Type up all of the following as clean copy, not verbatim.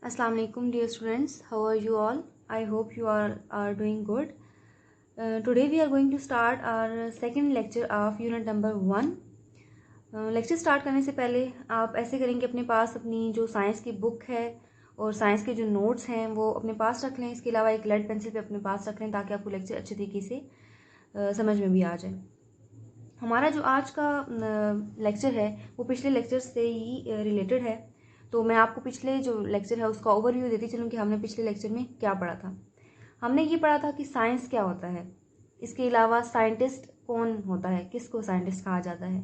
Assalamu alaikum dear students, how are you all? I hope you are doing good. Today we are going to start our second lecture of unit number 1. Lecture start करने से पहले आप ऐसे करेंगे, अपने पास अपनी जो science की बुक है और साइंस के जो नोट्स हैं वो अपने पास रख लें। इसके अलावा एक लेड पेंसिल पे अपने पास रख लें ताकि आपको लेक्चर अच्छे तरीके से समझ में भी आ जाए। हमारा जो आज का लेक्चर है वो पिछले लेक्चर से ही रिलेटेड है, तो मैं आपको पिछले जो लेक्चर है उसका ओवरव्यू देती चलूँ कि हमने पिछले लेक्चर में क्या पढ़ा था। हमने ये पढ़ा था कि साइंस क्या होता है, इसके अलावा साइंटिस्ट कौन होता है, किसको साइंटिस्ट कहा जाता है।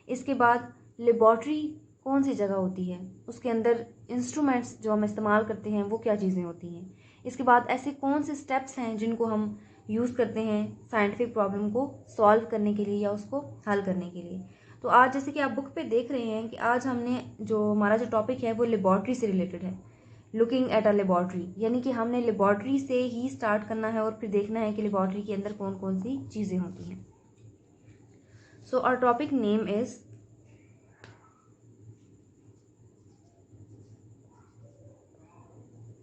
इसके बाद लेबॉर्ट्री कौन सी जगह होती है, उसके अंदर इंस्ट्रूमेंट्स जो हम इस्तेमाल करते हैं वो क्या चीज़ें होती हैं। इसके बाद ऐसे कौन से स्टेप्स हैं जिनको हम यूज़ करते हैं साइंटिफिक प्रॉब्लम को सॉल्व करने के लिए या उसको हल करने के लिए। तो आज जैसे कि आप बुक पे देख रहे हैं कि आज हमने जो हमारा जो टॉपिक है वो लेबॉर्ट्री से रिलेटेड है, लुकिंग एट अ लेबॉर्ट्री, यानी कि हमने लेबॉर्ट्री से ही स्टार्ट करना है और फिर देखना है कि लेबॉर्ट्री के अंदर कौन कौन सी चीज़ें होती हैं। So our topic name is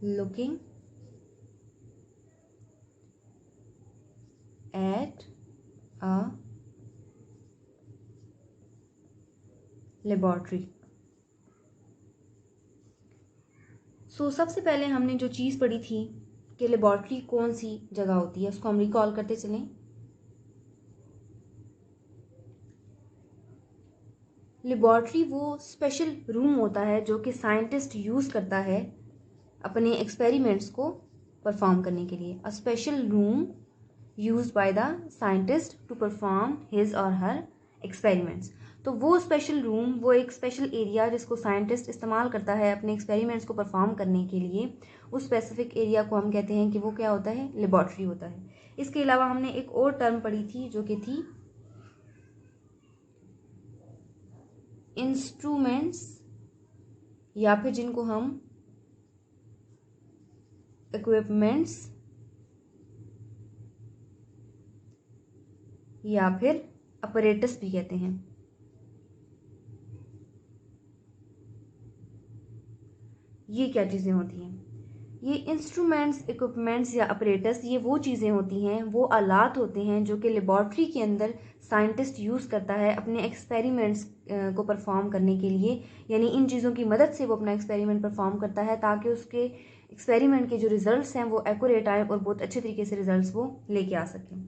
looking at a laboratory। सबसे पहले हमने जो चीज़ पढ़ी थी कि लेबॉर्ट्री कौन सी जगह होती है उसको हम रिकॉल करते चलें। लेबॉर्ट्री वो स्पेशल रूम होता है जो कि साइंटिस्ट यूज़ करता है अपने एक्सपेरिमेंट्स को परफॉर्म करने के लिए। A special room used by the scientist to perform his और हर एक्सपेरिमेंट्स। तो वो स्पेशल रूम, वो एक स्पेशल एरिया जिसको साइंटिस्ट इस्तेमाल करता है अपने एक्सपेरिमेंट्स को परफॉर्म करने के लिए, उस स्पेसिफिक एरिया को हम कहते हैं कि वो क्या होता है, लेबॉर्ट्री होता है। इसके अलावा हमने एक और टर्म पढ़ी थी जो कि थी इंस्ट्रूमेंट्स, या फिर जिनको हम इक्विपमेंट्स या फिर अपरेटस भी कहते हैं। ये क्या चीज़ें होती हैं? ये इंस्ट्रूमेंट्स, इक्विपमेंट्स या अपरेटस, ये वो चीज़ें होती हैं, वो आलात होते हैं जो कि लेबॉर्ट्री के अंदर साइंटिस्ट यूज़ करता है अपने एक्सपेरिमेंट्स को परफॉर्म करने के लिए। यानी इन चीज़ों की मदद से वो अपना एक्सपेरिमेंट परफॉर्म करता है ताकि उसके एक्सपेरिमेंट के जो रिजल्ट्स हैं वो एक्यूरेट आए और बहुत अच्छे तरीके से रिजल्ट्स वो लेके आ सकें।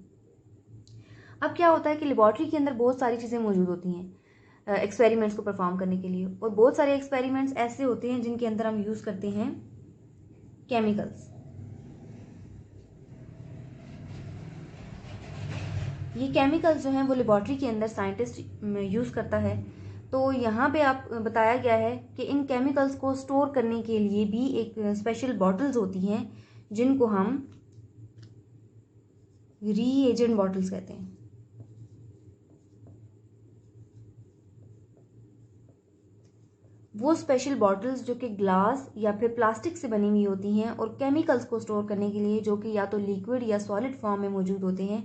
अब क्या होता है कि लेबॉर्ट्री के अंदर बहुत सारी चीज़ें मौजूद होती हैं एक्सपेरिमेंट्स को परफॉर्म करने के लिए, और बहुत सारे एक्सपेरिमेंट्स ऐसे होते हैं जिनके अंदर हम यूज़ करते हैं केमिकल्स। ये केमिकल्स जो हैं वो लेबॉर्ट्री के अंदर साइंटिस्ट यूज़ करता है। तो यहाँ पे आप बताया गया है कि इन केमिकल्स को स्टोर करने के लिए भी एक स्पेशल बॉटल्स होती हैं जिनको हम रीएजेंट बॉटल्स कहते हैं। वो स्पेशल बॉटल्स जो कि ग्लास या फिर प्लास्टिक से बनी हुई होती हैं और केमिकल्स को स्टोर करने के लिए, जो कि या तो लिक्विड या सॉलिड फॉर्म में मौजूद होते हैं,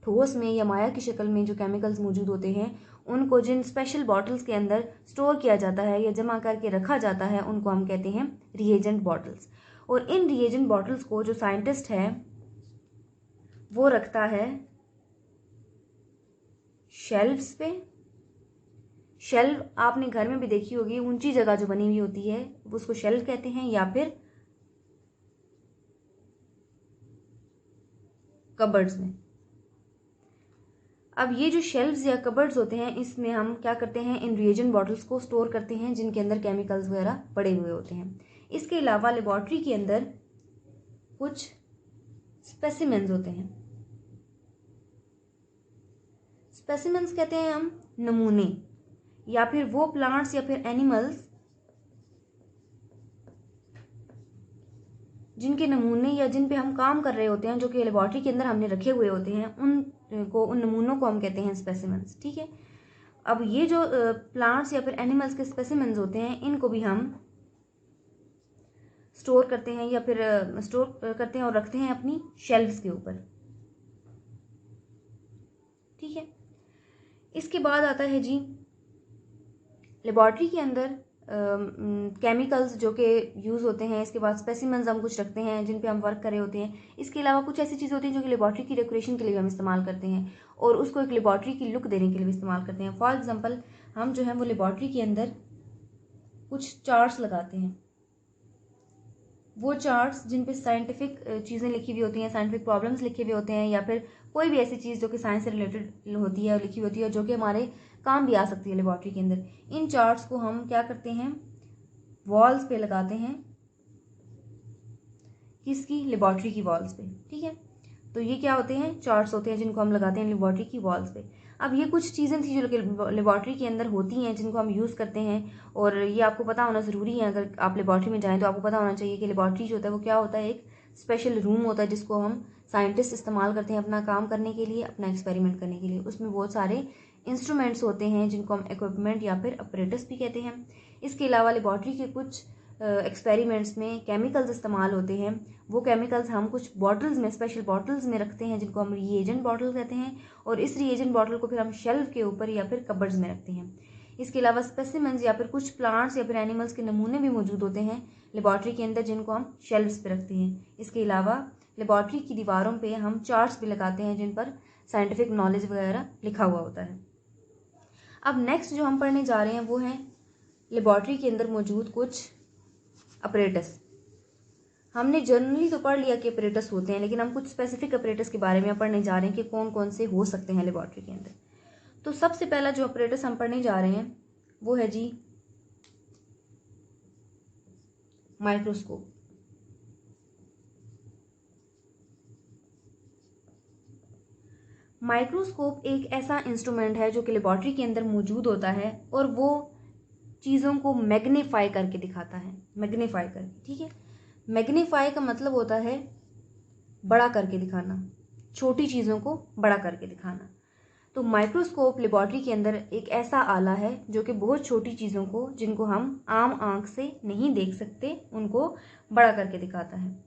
ठोस में या माया की शक्ल में जो केमिकल्स मौजूद होते हैं, उनको जिन स्पेशल बॉटल्स के अंदर स्टोर किया जाता है या जमा करके रखा जाता है उनको हम कहते हैं रिएजेंट बॉटल्स। और इन रिएजेंट बॉटल्स को जो साइंटिस्ट है वो रखता है शेल्फ्स पे। शेल्फ आपने घर में भी देखी होगी, ऊंची जगह जो बनी हुई होती है उसको शेल्फ कहते हैं, या फिर कबर्ड्स में। अब ये जो शेल्फ्स या कबर्ड्स होते हैं इसमें हम क्या करते हैं, इन रिएजेंट बॉटल्स को स्टोर करते हैं जिनके अंदर केमिकल्स वगैरह पड़े हुए होते हैं। इसके अलावा लेबॉर्ट्री के अंदर कुछ स्पेसिमेंस होते हैं। स्पेसिमेंस कहते हैं हम नमूने, या फिर वो प्लांट्स या फिर एनिमल्स जिनके नमूने या जिन पे हम काम कर रहे होते हैं, जो कि लेबॉर्ट्री के अंदर हमने रखे हुए होते हैं, उन नमूनों को हम कहते हैं स्पेसिमेंस। ठीक है। अब ये जो प्लांट्स या फिर एनिमल्स के स्पेसिमेंस होते हैं इनको भी हम स्टोर करते हैं या फिर स्टोर करते हैं और रखते हैं अपनी शेल्फ्स के ऊपर। ठीक है। इसके बाद आता है जी, लेबॉर्ट्री के अंदर केमिकल्स जो कि यूज़ होते हैं, इसके बाद स्पेसिमेंस हम कुछ रखते हैं जिन पे हम वर्क कर रहे होते हैं। इसके अलावा कुछ ऐसी चीज़ होती हैं जो कि लेबॉर्ट्री की डेकोरेशन के लिए हम इस्तेमाल करते हैं और उसको एक लेबॉर्ट्री की लुक देने के लिए भी इस्तेमाल करते हैं। फॉर एग्जांपल हम जो है वो लेबॉर्ट्री के अंदर कुछ चार्ट्स लगाते हैं, वो चार्ट्स जिन पे साइंटिफिक चीज़ें लिखी हुई होती हैं, साइंटिफिक प्रॉब्लम्स लिखे हुए होते हैं, या फिर कोई भी ऐसी चीज़ जो कि साइंस से रिलेटेड होती है, लिखी होती है, जो कि हमारे काम भी आ सकती है लेबॉर्ट्री के अंदर। इन चार्ट्स को हम क्या करते हैं, वॉल्स पे लगाते हैं, किसकी, लेबॉर्ट्री की वॉल्स पे। ठीक है, तो ये क्या होते हैं, चार्ट्स होते हैं जिनको हम लगाते हैं लेबॉर्ट्री की वॉल्स पे। अब ये कुछ चीज़ें थी जो कि लेबॉर्ट्री के अंदर होती हैं जिनको हम यूज़ करते हैं, और ये आपको पता होना ज़रूरी है। अगर आप लेबॉर्ट्री में जाएँ तो आपको पता होना चाहिए कि लेबॉर्ट्री जो होता है वो क्या होता है, एक स्पेशल रूम होता है जिसको हम साइंटिस्ट इस्तेमाल करते हैं अपना काम करने के लिए, अपना एक्सपेरिमेंट करने के लिए। उसमें बहुत सारे इंस्ट्रूमेंट्स होते हैं जिनको हम इक्विपमेंट या फिर अपरेटस भी कहते हैं। इसके अलावा लेबॉर्ट्री के कुछ एक्सपेरिमेंट्स में केमिकल्स इस्तेमाल होते हैं। वो केमिकल्स हम कुछ बॉटल्स में, स्पेशल बॉटल्स में रखते हैं जिनको हम रिएजेंट बॉटल कहते हैं, और इस रिएजेंट बॉटल को फिर हम शेल्फ के ऊपर या फिर कबर्ड्स में रखते हैं। इसके अलावा स्पेसिमेंस या फिर कुछ प्लांट्स या फिर एनिमल्स के नमूने भी मौजूद होते हैं लेबॉर्ट्री के अंदर जिनको हम शेल्फ्स पे रखते हैं। इसके अलावा लेबॉर्ट्री की दीवारों पे हम चार्ट्स भी लगाते हैं जिन पर साइंटिफिक नॉलेज वगैरह लिखा हुआ होता है। अब नेक्स्ट जो हम पढ़ने जा रहे हैं वो है लेबॉर्ट्री के अंदर मौजूद कुछ अपरेटस। हमने जनरली तो पढ़ लिया कि अपरेटस होते हैं, लेकिन हम कुछ स्पेसिफिक अपरेटस के बारे में पढ़ने जा रहे हैं कि कौन कौन से हो सकते हैं लेबॉर्ट्री के अंदर। तो सबसे पहला जो अपरेटस हम पढ़ने जा रहे हैं वो है जी माइक्रोस्कोप। माइक्रोस्कोप एक ऐसा इंस्ट्रूमेंट है जो कि लेबॉर्ट्री के अंदर मौजूद होता है और वो चीज़ों को मैग्नीफाई करके दिखाता है, मैग्नीफाई करके। ठीक है, मैग्नीफाई का मतलब होता है बड़ा करके दिखाना, छोटी चीज़ों को बड़ा करके दिखाना। तो माइक्रोस्कोप लेबॉर्ट्री के अंदर एक ऐसा आला है जो कि बहुत छोटी चीज़ों को, जिनको हम आम आंख से नहीं देख सकते, उनको बड़ा करके दिखाता है।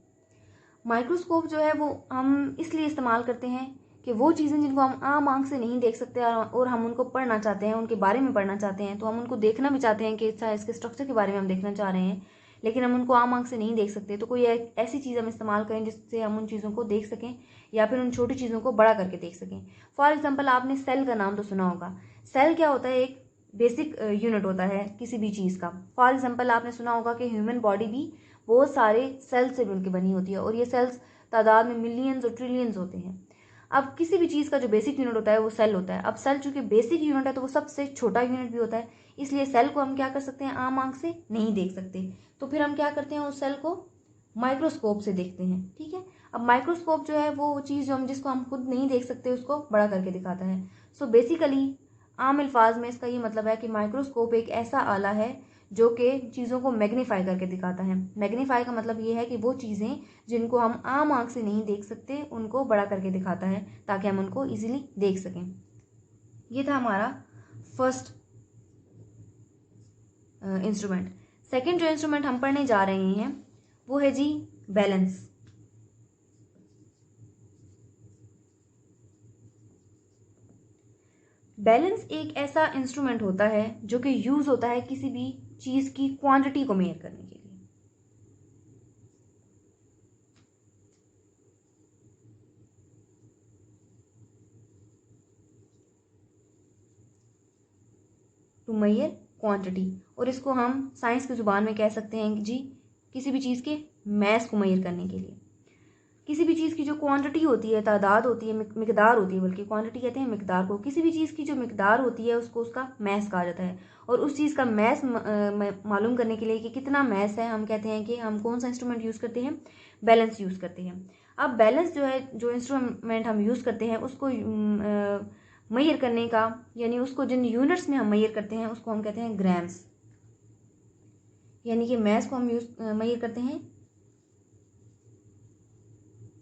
माइक्रोस्कोप जो है वो हम इसलिए इस्तेमाल करते हैं कि वो चीज़ें जिनको हम आम आंख से नहीं देख सकते और हम उनको पढ़ना चाहते हैं, उनके बारे में पढ़ना चाहते हैं, तो हम उनको देखना भी चाहते हैं कि इसके स्ट्रक्चर के बारे में हम देखना चाह रहे हैं, लेकिन हम उनको आम आंख से नहीं देख सकते, तो कोई ऐसी चीज़ हम इस्तेमाल करें जिससे हम उन चीज़ों को देख सकें या फिर उन छोटी चीज़ों को बड़ा करके देख सकें। फॉर एग्जाम्पल आपने सेल का नाम तो सुना होगा। सेल क्या होता है, एक बेसिक यूनिट होता है किसी भी चीज़ का। फॉर एग्जाम्पल आपने सुना होगा कि ह्यूमन बॉडी भी बहुत सारे सेल्स से मिलकर बनी होती है और ये सेल्स तादाद में मिलियंस और ट्रिलियंस होते हैं। अब किसी भी चीज़ का जो बेसिक यूनिट होता है वो सेल होता है। अब सेल चूंकि बेसिक यूनिट है तो वो सबसे छोटा यूनिट भी होता है, इसलिए सेल को हम क्या कर सकते हैं, आम आंख से नहीं देख सकते, तो फिर हम क्या करते हैं, उस सेल को माइक्रोस्कोप से देखते हैं। ठीक है, अब माइक्रोस्कोप जो है वो चीज़ जो हम जिसको हम खुद नहीं देख सकते उसको बड़ा करके दिखाता है। सो बेसिकली आम अल्फाज में इसका ये मतलब है कि माइक्रोस्कोप एक ऐसा आला है जो कि चीज़ों को मैग्नीफाई करके दिखाता है। मैग्नीफाई का मतलब ये है कि वो चीज़ें जिनको हम आम आंख से नहीं देख सकते उनको बड़ा करके दिखाता है ताकि हम उनको इजीली देख सकें। ये था हमारा फर्स्ट इंस्ट्रूमेंट। सेकंड जो इंस्ट्रूमेंट हम पढ़ने जा रहे हैं वो है जी बैलेंस। बैलेंस एक ऐसा इंस्ट्रूमेंट होता है जो कि यूज होता है किसी भी चीज की क्वांटिटी को मेजर करने के लिए। टू मेजर क्वांटिटी, और इसको हम साइंस की जुबान में कह सकते हैं कि जी किसी भी चीज़ के मैस को मेजर करने के लिए। किसी भी चीज़ की जो क्वांटिटी होती है, तादाद होती है, मिकदार होती है, बल्कि क्वांटिटी कहते हैं मिकदार को। किसी भी चीज़ की जो मिकदार होती है उसको उसका मैस कहा जाता है, और उस चीज़ का मैस मालूम करने के लिए कि कितना मैस है, हम कहते हैं कि हम कौन सा इंस्ट्रूमेंट यूज़ करते हैं, बैलेंस यूज़ करते हैं। अब बैलेंस जो है, जो इंस्ट्रूमेंट हम यूज़ करते हैं उसको मेजर करने का, यानी उसको जिन यूनिट्स में हम मेजर करते हैं उसको हम कहते हैं ग्राम्स, यानी कि मैस को हम मेजर करते हैं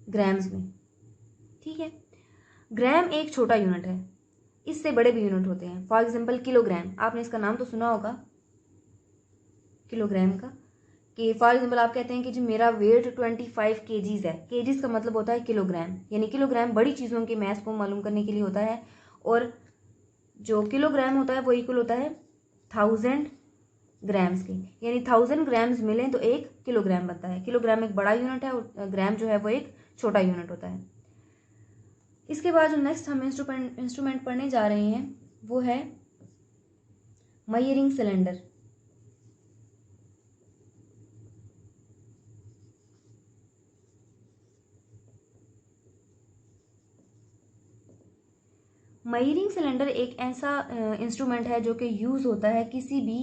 ग्राम्स में। ठीक है, ग्राम एक छोटा यूनिट है, इससे बड़े भी यूनिट होते हैं। फॉर एग्जांपल किलोग्राम, आपने इसका नाम तो सुना होगा किलोग्राम का, कि फॉर एग्जांपल आप कहते हैं कि जी मेरा वेट 25 केजीज है। केजीज का मतलब होता है किलोग्राम, यानी किलोग्राम बड़ी चीज़ों के मैस को मालूम करने के लिए होता है, और जो किलोग्राम होता है वो इक्वल होता है 1000 ग्राम्स के, यानी 1000 ग्राम्स मिलें तो 1 किलोग्राम बनता है। किलोग्राम एक बड़ा यूनिट है और ग्राम जो है वो एक छोटा यूनिट होता है। इसके बाद जो नेक्स्ट हम इंस्ट्रूमेंट पढ़ने जा रहे हैं वो है मेजरिंग सिलेंडर। मेजरिंग सिलेंडर एक ऐसा इंस्ट्रूमेंट है जो कि यूज़ होता है किसी भी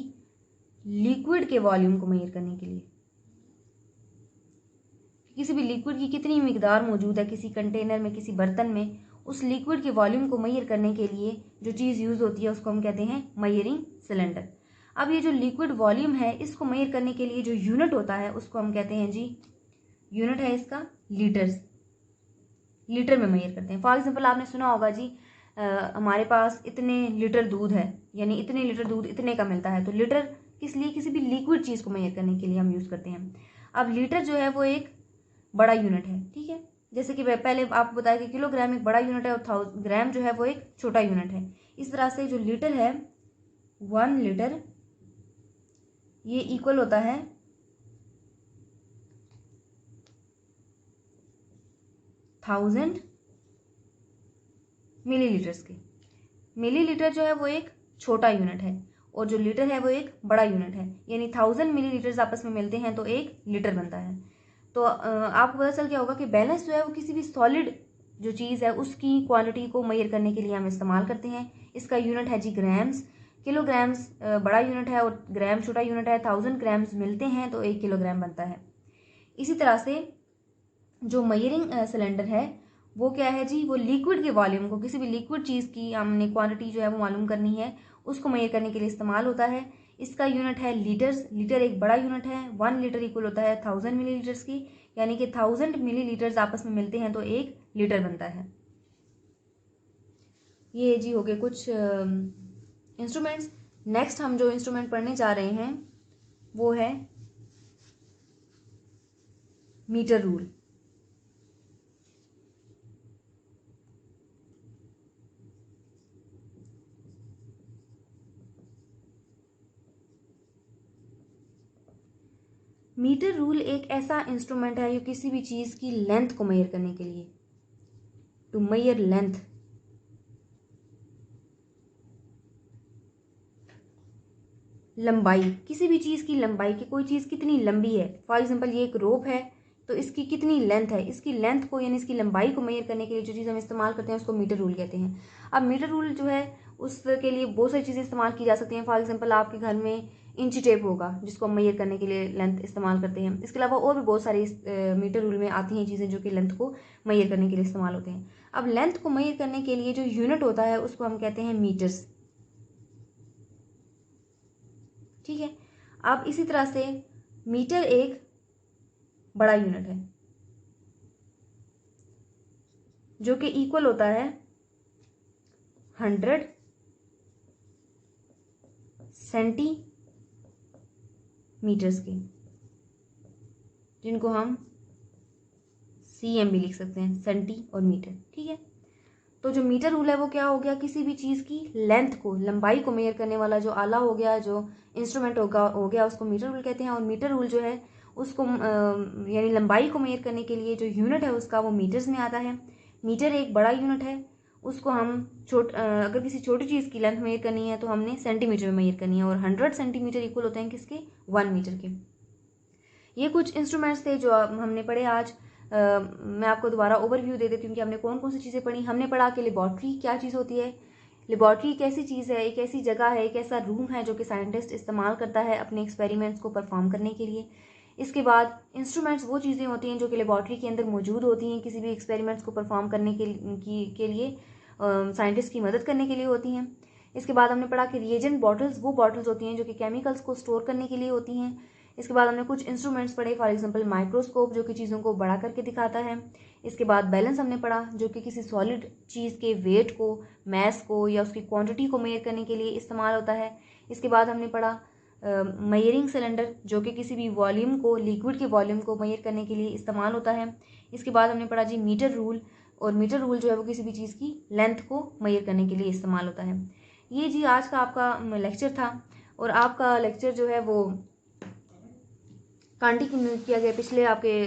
लिक्विड के वॉल्यूम को मेजर करने के लिए। किसी भी लिक्विड की कितनी मिकदार मौजूद है किसी कंटेनर में, किसी बर्तन में, उस लिक्विड के वॉल्यूम को मेजर करने के लिए जो चीज़ यूज़ होती है उसको हम कहते हैं मेजरिंग सिलेंडर। अब ये जो लिक्विड वॉल्यूम है इसको मेजर करने के लिए जो यूनिट होता है उसको हम कहते हैं जी, यूनिट है इसका लीटर्स। लीटर में मेजर करते हैं। फॉर एग्जाम्पल आपने सुना होगा जी, हमारे पास इतने लीटर दूध है, यानी इतने लीटर दूध इतने का मिलता है। तो लीटर किस लिए, किसी भी लिक्विड चीज़ को मेजर करने के लिए हम यूज़ करते हैं। अब लीटर जो है वो एक बड़ा यूनिट है, ठीक है। जैसे कि पहले आपको बताया कि किलोग्राम एक बड़ा यूनिट है और ग्राम जो है वो एक छोटा यूनिट है। इस तरह से जो लीटर है, 1 लीटर, ये इक्वल होता है 1000 मिलीलीटर्स के। मिलीलीटर जो है वो एक छोटा यूनिट है और जो लीटर है वो एक बड़ा यूनिट है, यानी 1000 मिलीलीटर्स आपस में मिलते हैं तो 1 लीटर बनता है। तो आपको पता चल गया होगा कि बैलेंस जो है वो किसी भी सॉलिड जो चीज़ है उसकी क्वांटिटी को मेजर करने के लिए हम इस्तेमाल करते हैं। इसका यूनिट है जी ग्राम्स। किलोग्राम्स बड़ा यूनिट है और ग्राम छोटा यूनिट है। 1000 ग्राम्स मिलते हैं तो 1 किलोग्राम बनता है। इसी तरह से जो मेजरिंग सिलेंडर है वो क्या है जी, वो लिक्विड के वॉल्यूम को, किसी भी लिक्विड चीज़ की हमने क्वांटिटी जो है वो मालूम करनी है उसको मेजर करने के लिए इस्तेमाल होता है। इसका यूनिट है लीटर्स। लीटर एक बड़ा यूनिट है। 1 लीटर इक्वल होता है 1000 मिलीलीटर्स की, यानी कि 1000 मिलीलीटर्स आपस में मिलते हैं तो 1 लीटर बनता है। ये जी हो गए कुछ इंस्ट्रूमेंट्स। नेक्स्ट हम जो इंस्ट्रूमेंट पढ़ने जा रहे हैं वो है मीटर रूल। मीटर रूल एक ऐसा इंस्ट्रूमेंट है जो किसी भी चीज़ की लेंथ को मेजर करने के लिए, टू मेजर लेंथ, लंबाई, किसी भी चीज़ की लंबाई, की कोई चीज़ कितनी लंबी है। फॉर एग्जांपल ये एक रोप है तो इसकी कितनी लेंथ है, इसकी लेंथ को यानी इसकी लंबाई को मेजर करने के लिए जो चीज़ हम इस्तेमाल करते हैं उसको मीटर रूल कहते हैं। अब मीटर रूल जो है उसके लिए बहुत सारी चीज़ें इस्तेमाल की जा सकती हैं। फॉर एग्जाम्पल आपके घर में इंची टेप होगा जिसको हम मेजर करने के लिए लेंथ इस्तेमाल करते हैं। इसके अलावा और भी बहुत सारी मीटर रूल में आती हैं चीज़ें जो कि लेंथ को मेजर करने के लिए इस्तेमाल होते हैं। अब लेंथ को मेजर करने के लिए जो यूनिट होता है उसको हम कहते हैं मीटर्स, ठीक है। अब इसी तरह से मीटर एक बड़ा यूनिट है जो कि इक्वल होता है 100 सेंटीमीटर्स के, जिनको हम CM भी लिख सकते हैं, सेंटी और मीटर, ठीक है। तो जो मीटर रूल है वो क्या हो गया, किसी भी चीज़ की लेंथ को, लंबाई को मेजर करने वाला जो आला हो गया, जो इंस्ट्रूमेंट हो गया उसको मीटर रूल कहते हैं। और मीटर रूल जो है उसको यानी लंबाई को मेजर करने के लिए जो यूनिट है उसका वो मीटर्स में आता है। मीटर एक बड़ा यूनिट है, उसको हम अगर किसी छोटी चीज़ की लेंथ मेजर करनी है तो हमने सेंटीमीटर में मेजर करनी है। और 100 सेंटीमीटर इक्वल होते हैं किसके, 1 मीटर के। ये कुछ इंस्ट्रूमेंट्स थे जो हमने पढ़े आज। मैं आपको दोबारा ओवरव्यू दे देती हूँ कि हमने कौन कौन सी चीज़ें पढ़ी। हमने पढ़ा कि लेबॉर्ट्री क्या चीज़ होती है। लेबॉर्ट्री एक ऐसी चीज़ है, एक ऐसी जगह है, एक ऐसा रूम है जो कि साइंटिस्ट इस्तेमाल करता है अपने एक्सपेरिमेंट्स को परफॉर्म करने के लिए। इसके बाद इंस्ट्रूमेंट्स वो चीज़ें होती हैं जो कि लेबॉर्ट्री के अंदर मौजूद होती हैं किसी भी एक्सपेरिमेंट्स को परफॉर्म करने के लिए साइंटिस्ट की मदद करने के लिए होती हैं। इसके बाद हमने पढ़ा कि रिएजेंट बॉटल्स वो बॉटल्स होती हैं जो कि केमिकल्स को स्टोर करने के लिए होती हैं। इसके बाद हमने कुछ इंस्ट्रूमेंट्स पढ़े, फॉर एग्जांपल माइक्रोस्कोप जो कि चीज़ों को बड़ा करके दिखाता है। इसके बाद बैलेंस हमने पढ़ा जो कि किसी सॉलिड चीज़ के वेट को, मैस को या उसकी क्वांटिटी को मेजर करने के लिए इस्तेमाल होता है। इसके बाद हमने पढ़ा मेजरिंग सिलेंडर जो कि किसी भी वॉल्यूम को, लिक्विड के वॉल्यूम को मेजर करने के लिए इस्तेमाल होता है। इसके बाद हमने पढ़ा जी मीटर रूल, और मीटर रूल जो है वो किसी भी चीज़ की लेंथ को मेजर करने के लिए इस्तेमाल होता है। ये जी आज का आपका लेक्चर था और आपका लेक्चर जो है वो कंटिन्यू किया गया पिछले आपके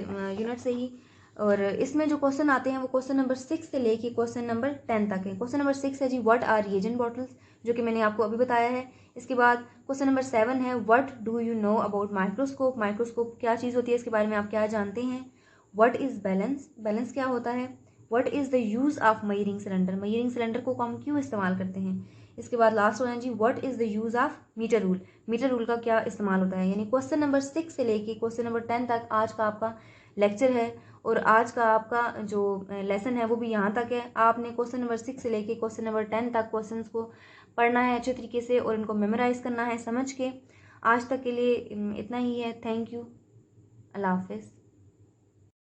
यूनिट से ही। और इसमें जो क्वेश्चन आते हैं वो क्वेश्चन नंबर 6 से लेके क्वेश्चन नंबर 10 तक है। क्वेश्चन नंबर 6 है जी व्हाट आर रिएजेंट बॉटल्स, जो कि मैंने आपको अभी बताया है। इसके बाद क्वेश्चन नंबर 7 है what do you know about microscope, microscope क्या चीज़ होती है, इसके बारे में आप क्या जानते हैं। व्हाट इज़ बैलेंस, बैलेंस क्या होता है। What is the use of मयरिंग cylinder, मयरिंग cylinder को हम क्यों इस्तेमाल करते हैं। इसके बाद लास्ट हो है जी what is the use of metre rule, metre rule का क्या इस्तेमाल होता है। यानी क्वेश्चन नंबर 6 से लेके क्वेश्चन नंबर 10 तक आज का आपका लेक्चर है। और आज का आपका जो लेसन है वो भी यहाँ तक है। आपने क्वेश्चन नंबर 6 से लेके क्वेश्चन नंबर 10 तक क्वेश्चंस को पढ़ना है अच्छे तरीके से और इनको मेमोराइज करना है समझ के। आज तक के लिए इतना ही है। थैंक यू, अल्लाह हाफिज़।